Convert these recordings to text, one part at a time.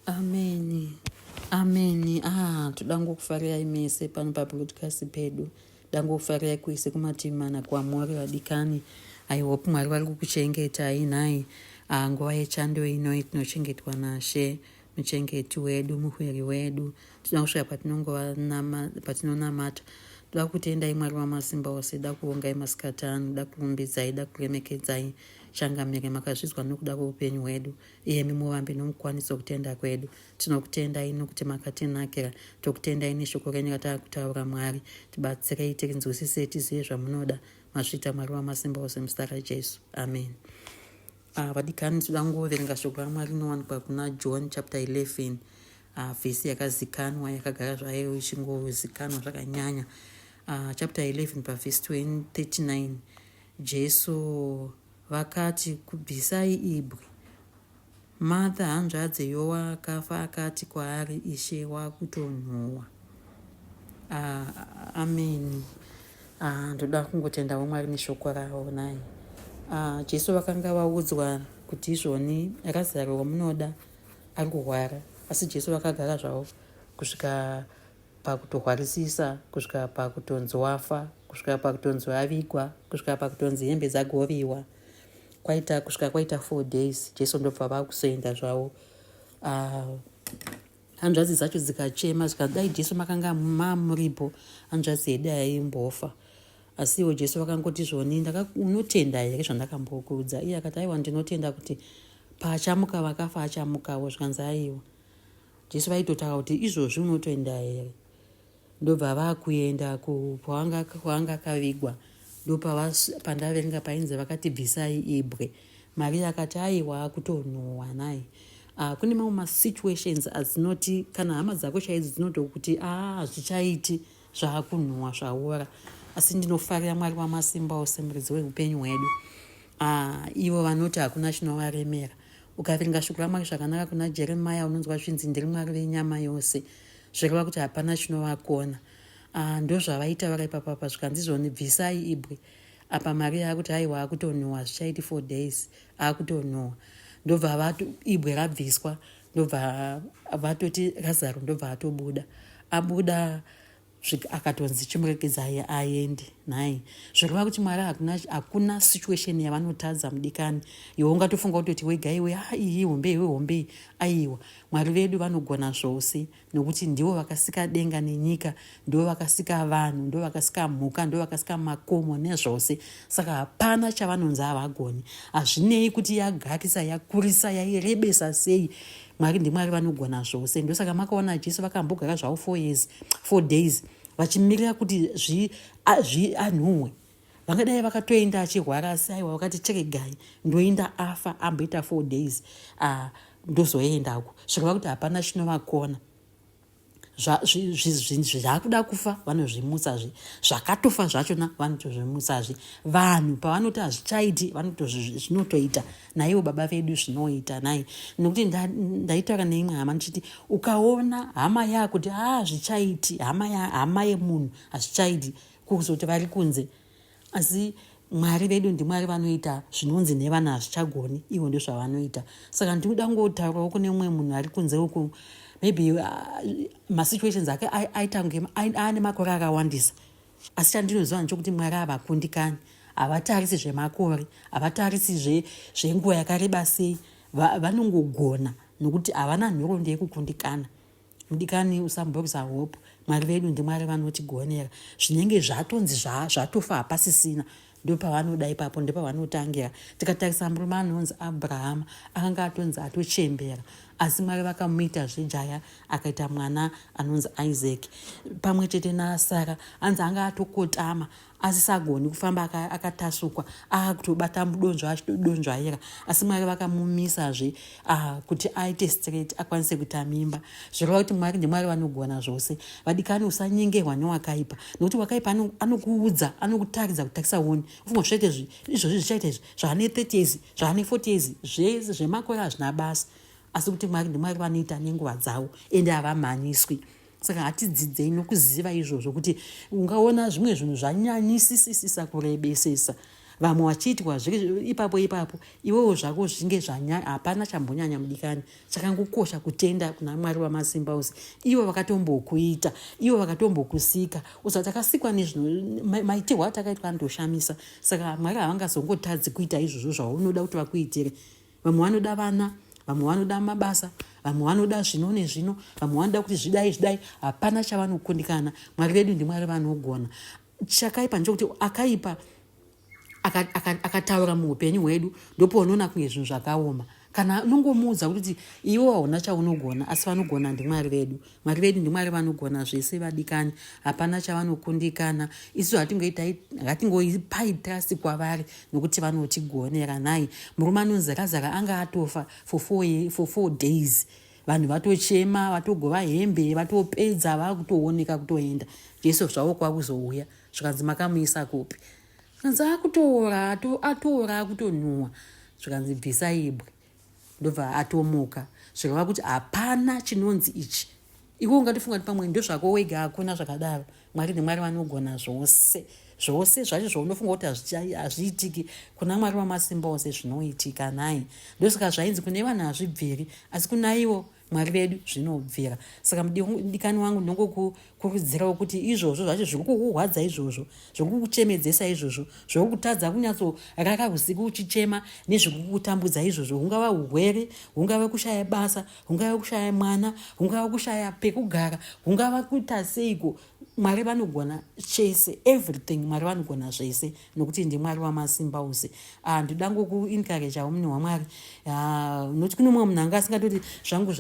Ameni. Ameni. Toda ngokufarira imese pano pabroadcast pedu. Dangokufarira kuise kumatimana kwa Mwari wadikani. I hope Mwari vari kukuchengeta inai. Nguva yechando ino tinochengetwa naShe, muchengeti wedu, muhweri wedu. Toda kusvika patinonamata. Toda kutendai Mwari wamasimba ose, da kuongai masikati ano, da kurumbidzai, da kuremekedzai. Changamire makazvidzwa nokuda kweupenyu hwedu, iyemi muvambi nomukwaniso kutenda kwedu. Tinokutendai nokuti makatinakira, tokutendai neshoko renyu ratakutaura Mwari. Tibatsirei tirinzwisise tizive zvamunoda. Mazvita Mwari wamasimba ose muzita raJesu. Amen. Vadikani, toda kungoverenga shoko raMwari rinowanikwa kuna John chapter 11 vhesi yakazikanwa yakagara zvayo ichingozikanwa zvakanyanya. Chapter 11 pavhesi 39 Jesu vakati, kubvisai ibwe. Martha hanzvadzi yowakafa akati kwaari, Ishe wakutonhuhwa. Ameni. Ndoda kungotendawo Mwari neshoko rawo nai. Jesu vakanga vaudzwa kuti izvoni Razaro wamunoda ari kurwara, asi Jesu vakagara zvavo kusvika pakutorwarisisa, kusvika pakutonzi wafa, kusvika pakutonzi avigwa, kusvika pakutonzi hembe dzagoviwa, kusvika kwaita 4 days. Jesu ndobva vakusoenda zvavo. Hanzvadzi dzacho dzikachema dai Jesu makanga mamuripo, hanzvadzi yedu yaimbofa. Asi iwo Jesu vakangoti zvoni, unotenda here zvandakambokuudza? Iye akati, aiwa, ndinotenda kuti paachamuka vakafa achamukawo. Zvikanzi aiwa. Jesu vaitotaura kuti izvozvi unotenda here? Ndobva vakuenda kwanga akavigwa. Ndopandaverenga painzi vakati bvisai ibwe. Maria akati aiwa akutonhuhwa nai. Kune mamwe masituations adzinoti kana hama dzako chaidzo dzinotokuti hazvichaiti zvaakunhuhwa zvaora. Asi ndinofarira Mwari wamasimba ose, muridzi weupenyu hwedu. Ivo vanoti hakuna chinovaremera. Ukaverenga shoko raMwari zvakanaka kuna Jeremia unonzwa zvinzi, ndiri Mwari venyama yose, zvireva kuti hapana chinovakona. Ndozvavaita vakaipapapa zvikanzi zvoni, bvisai ibwe. Apa Maria akuti aiwa akutonhuhwa, zvichaiti 4 days akutonhuhwa. Ndobva ibwe rabviswa, ndobva vatoti Razaro ndobva atobuda. Abuda akatonzi chimuregedzai aende nai. Zvireva kuti Mwari hakuna situation yavanotadza mudikani. Iwe ungatofunga kutoti wega iwe iyi hombei. Aiwa, Mwari vedu vanogona zvose, nokuti ndivo vakasika denga nenyika, ndivo vakasika vanhu, ndivo vakasika mhuka, ndivo vakasika makomo nezvose. Saka hapana chavanonzi havagoni. Hazvinei kuti yagarisa, yakurisa, yairebesa sei. Mwari ndiMwari vanogona zvose. Ndosaka makaona Jesu vakambogara zvavo 4 days vachimirira kuti anhuhwe. Vangadai vakatoenda achirwara, asi aiwa vakati cheregai ndoenda afa amboita 4 days ndozoendako. Zvireva kuti hapana chinovakona. Zvakuda kufa vanozvimutsazve, zvakatofa zvachona vanotozvimutsazve. Vanhu pavanoti hazvichaiti zvinotoita. Naivo baba vedu zvinoita nai. Nokuti ndaitaura neimwe hama ndichiti, ukaona hama yako kuti hazvichaiti, hama yemunhu hazvichaiti, kuzoti vari kunze. Asi Mwari vedu ndiMwari vanoita zvinonzi nevana hazvichagoni, ivo ndozvavanoita. Saka ndinoda kungotaurawo kune mumwe munhu ari kunze uku, maybe masituations ake aita kunge ane makore akawandisa. Asi chandinoziva ndechokuti Mwari havakundikani. Havatarisi zvemakore, havatarisi zvenguva yakareba sei. Vanongogona nokuti havana nhoroondo yekukundikana. Mudikani, usambobvisa hope. Mwari vedu ndiMwari vanotigonera. Zvinenge zvatonzi zvatofa hapasisina, ndopavanoda ipapo, ndopavanotangira. Tikatarisa murume anonzi Abhurahama, akanga atonzi atochembera, asi Mwari vakamuita zvejaya akaita mwana anonzi Isaac. Pamwe chete naSara, anzi anga atokotama, asi sagoni kufamba, akatasukwa, akutobata mudonzvo achitodonzvaira. Asi Mwari vakamumisazve kuti aite straight, akwanise kuita mimba. Zvireva kuti Mwari ndiMwari vanogona zvose. Vadikani, usanyengerwa newakaipa, nokuti wakaipa anokuudza, anokutaridza kuti takisaoni. Ufunga zvichaite izvozvi, zvichaita izvi, zvane 30 years, zvane 40 years, zvese zvemakore hazvina basa. Asi kuti Mwari ndiMwari vanoita nenguva dzavo, ende havamhanyiswi. Saka hatidzidzei nokuziva izvozvo, kuti ungaona zvimwe zvinhu zvanyanyisisisa kurebesesa. vamwe vachiitwa zviri ipapo iwewo zvako zvinge hapana chambonyanya mudikani. Chakangokosha kutenda kuna Mwari Wamasimba Ose. Ivo vakatombokuita, ivo vakatombokusika. Usati akasikwa nezvino maitirwo atakaitwa andoshamisa. Saka Mwari havangazongotadzi kuita izvozvo zvaunoda kuti vakuitire. Vamwe vanoda vana, vamwe vanoda mabasa, vamwe vanoda zvino nezvino, vamwe vanoda kuti zvidai, hapana chavanokundikana. Mwari vedu ndiMwari vanogona. Chakaipa ndokuti akaipa akataura muupenyu hwedu ndipo unoona kunge zvinhu zvakaoma. Kana unongomuudza kuti iwe hauna chaunogona, asi vanogona ndiMwari vedu. Mwari vedu ndiMwari vanogona zvese vadikani, hapana chavanokundikana. Isu hatingoipai trust kwavari nokuti vanotigonera. Nai murume anonzi Lazarus anga atofa for 4 days. Vanhu vatochema, vatogova hembe, vatopedza, vakutooneka kutoenda. Jesu zvavo kwakuzouya. Zvikanzi makamuisa kupi? Zvikanzi atora kutonhuhwa. Zvikanzi bvisai ibwe. Ndobva atomuka. Zvikava kuti hapana chinonzi ichi. Iwe ungatofunga kuti pamwe ndozvako wega hakuna zvakadaro. Mwari ndiMwari vanogona zvose. Zvose zvacho zvaunofunga kuti hazviitiki, kuna Mwari Wamasimba Ose zvinoitika. Nai ndosaka zvainzi kune vanhu hazvibviri, asi kuna ivo Mwari vedu zvinobvira. Saka mudikani wangu ndinongokukurudzirawo kuti izvozvo zvacho zviri kukurwadza, izvozvo zviri kukuchemedzesa, izvozvo zviri kutadza kunyatsorara usiku uchichema, nezviri kukutambudza izvozvo, hungava urwere, hungava kushaya basa, hungava kushaya mwana, hungava kushaya pekugara, hungava kuita seiko, Mwari vanogona chese, everything. Mwari vanogona zvese nokuti ndiMwari Wamasimba Ose. Ndoda ngokuencourageawo munhu waMwari. Noti kuno mumwe munhu anga asingatoti zvangu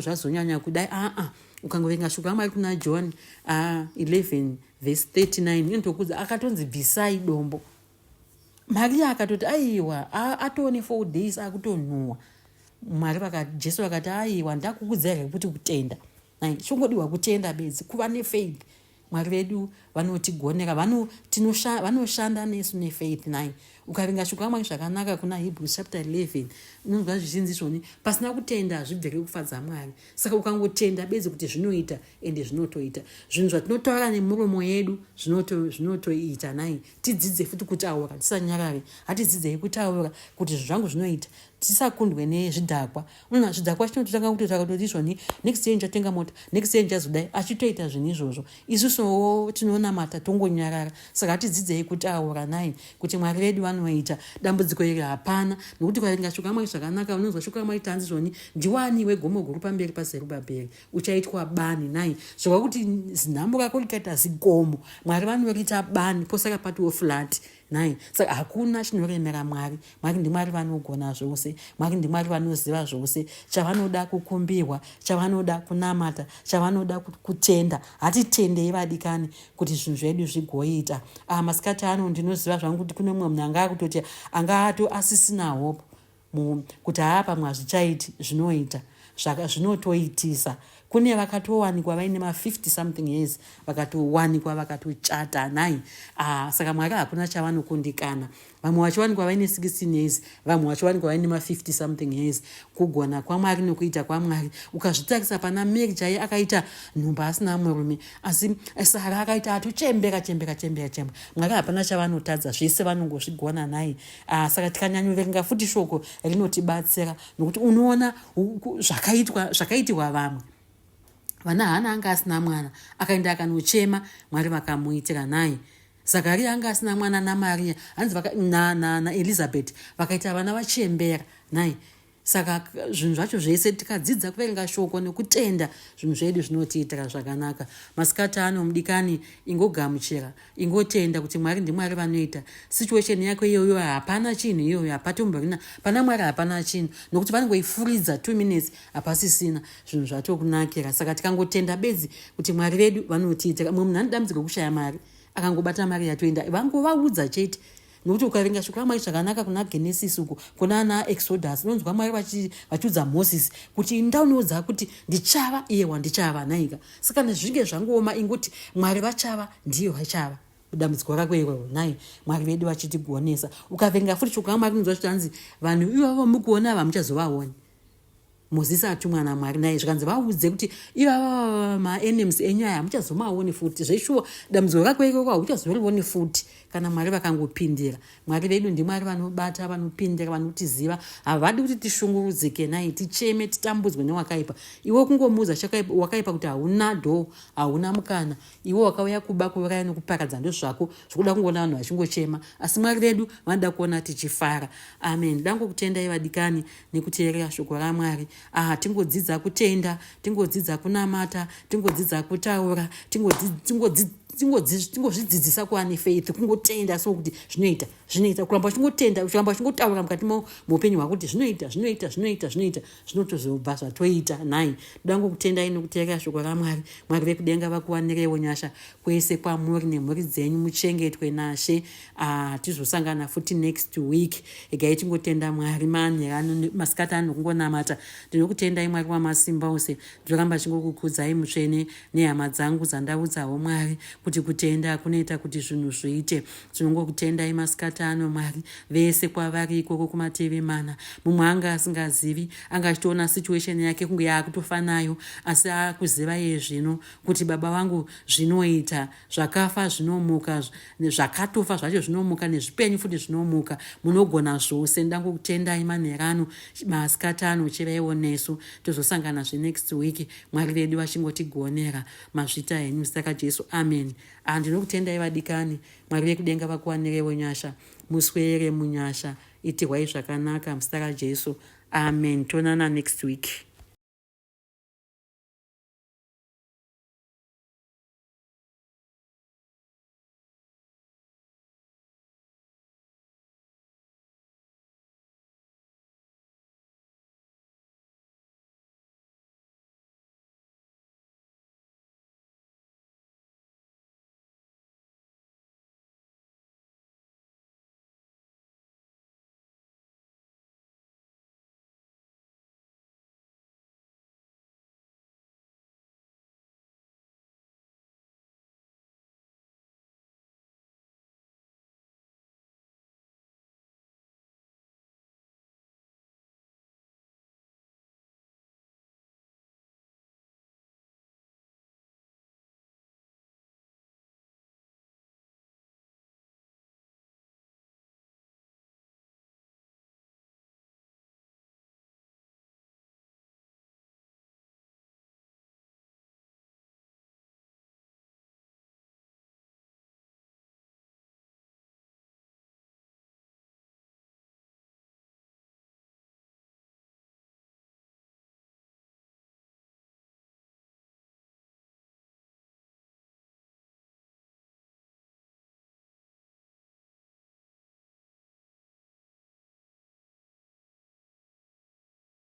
zvazonyanya kudai. Ukangoverenga shoko raMwari kuna John 11 verse 39 inotokudza akatonzi bvisai dombo. Maria akatoti aiwa atone 4 days akutonhuhwa. Jesu vakati aiwa ndakukudzai kuti kutenda. Chongodiwa kutenda bedzi, kuva nefaith. Mwari vedu vanotigonera, vanoshanda nesu nefaith. Ukaverenga shoko raMwari zvakanaka kuna Hebrews chapter 11 unonzwa zvizhinji zvoni pasina kutenda hazvibviri kufadza Mwari. Saka ukangotenda bedzi kuti zvinoita ende zvinotoita. Zvinhu zvatinotaura nemuromo yedu zvinotoita. Tidzidze futi kutaura, tisanyarare. Hatidzidzei kutaura kuti zvangu zvinoita. Tisakundwe nezvidhakwa. Unoona zvidhakwa chinototanga kutotaura kuti izvoni next year ndichatenga mota, next year ndichazodai, achitoita zvinhu izvozvo. Isusuwo tinonamata tongonyarara. Saka hatidzidzei kutaura kuti Mwari vedu vanoita. Dambudziko iri hapana, nokuti ukaverenga shoko raMwari zvakanaka unonzwa shoko raMwari tanzi zvoni ndiwani wegomo guru pamberi paZerubhabheri uchaitwa bani. Zvova kuti zinhamo rako rikaita zigomo, Mwari vanoriita bani posaka patiwo flat. Saka hakuna chinoremera Mwari. Mwari ndiMwari vanogona zvose. Mwari ndiMwari vanoziva zvose. Chavanoda kukumbirwa, chavanoda kunamata, chavanoda kutenda. Hatitendei vadikani kuti zvinhu zvedu zvigoita. Masikati ano ndinoziva zvangu kuti kune mumwe munhu anga akutoti anga asisina hope kuti pamwe hazvichaiti zvinoita, zvinotoitisa. Kune vakatowanikwa vaine 50 something years, vakatowanikwa vakatochata. Saka Mwari hakuna chavanokundikana. Vamwe vachiwanikwa vaine 16 years, vamwe vachiwanikwa vaine 50 something years. Kugona kwaMwari nokuita kwaMwari. Ukazvitarisa pana Mary chaiye akaita nhumba asina murume, asi Sara akaita atochembera. Mwari hapana chavanotadza, zvese vanongozvigona. Saka tikanyanyoverenga futi shoko rinotibatsira, nokuti unoona zvakaitirwa vamwe. Vana Hana anga asina mwana, akaenda akanochema, Mwari vakamuitira. Zakaria anga asina mwana naMaria, hanzi na Elizabeth vakaita vana vachembera. Saka zvinhu zvacho zvese tikadzidza kuverenga shoko nekutenda, zvinhu zvedu zvinotiitira zvakanaka. Masikati ano mudikani, ingogamuchira, ingotenda kuti Mwari ndiMwari vanoita. Situation yako iyoyo hapana chinhu, iyoyo hapatomborina. Pana Mwari hapana chinhu, nokuti vanongoifuridza 2 minutes hapasisina. Zvinhu zvatokunakira. Saka tikangotenda bedzi kuti Mwari vedu vanotiitira. Mumwe munhu anodambudzika kushaya mari, akangobata mari yatoenda, vangovaudza chete. Nokuti ukaverenga shoko raMwari zvakanaka kuna Genesis uko, kuna ana Exodus, unonzwa Mwari vachiudza Moses kuti ndaunoudza kuti ndichava iye wandichava. Saka nezvinge zvangooma ingoti Mwari vachava ndiyo vachava. Dambudziko rako iroro. Mwari vedu vachitigonesa. Ukaverenga futi shoko raMwari unonzwa zvitanzi vanhu ivavo mukuona hamuchazovaoni. Mozisi atumwa naMwari naye zvikanzi vaudze kuti ivava maenemies enyu aya hamuchazomaoni futi, zveshuwa dambudziko rako iroro hauchazorioni futi kana Mwari vakangopindira. Mwari vedu ndiMwari vanobata, vanopindira, vanotiziva, havadi kuti tishungurudzike naye, ticheme, titambudzwe newakaipa. Iwe kungomuudza wakaipa kuti hauna dhoo, hauna mukana, iwe wakauya kuba kuuraya nokuparadza ndozvako zvokuda kungoona vanhu vachingochema, asi Mwari vedu vanoda kuona tichifara. Amen. Dango kutendai vadikani nekuteerera shoko raMwari. Tingodzidza kutenda, tingodzidza kunamata, tingodzidza kutaura, tingozvidzidzisa kuva nefaith, kungotenda sokuti zvinoita kuramba uchingotenda, kuramba uchingotaura mukati muupenyu hwako kuti zvinoita zvinotozobva zvatoita nhai. Dango kutendai nokuteerera shoko raMwari. Mwari vekudenga vakuwanirewo nyasha kwese kwamuri nemhuri dzenyu, muchengetwe naShe. Tizosangana futi next week. Egai tingotenda Mwari manherano masikati ano kungonamata. Ndinokutendai Mwari wamasimba ose, ndoramba chingokukudzai mutsvene nehama dzangu dzandaudzawo Mwari kuti kutenda kunoita kuti zvinhu zviite. Tinongokutendai masikati ano Mwari, vese kwavari ikoko kumativi mana. Mumwe anga asingazivi, anga achitoona situation yake kunge yakutofa nayo, asi akuziva iye zvino kuti baba vangu zvinoita, zvakafa zvinomuka, zvakatofa zvacho zvinomuka, nezvipenyu futi zvinomuka, munogona zvose. Ndangokutendai manherano masikati ano chivaiwo nesu. Tozosangana next week Mwari vedu vachingotigonera mazvita henyu saka Jesu. Amen. Ndinokutendai vadikani, Mwari vekudenga vakuwanirewo nyasha, muswere munyasha, itirwai zvakanaka muzita raJesu. Amen. Tonana next week.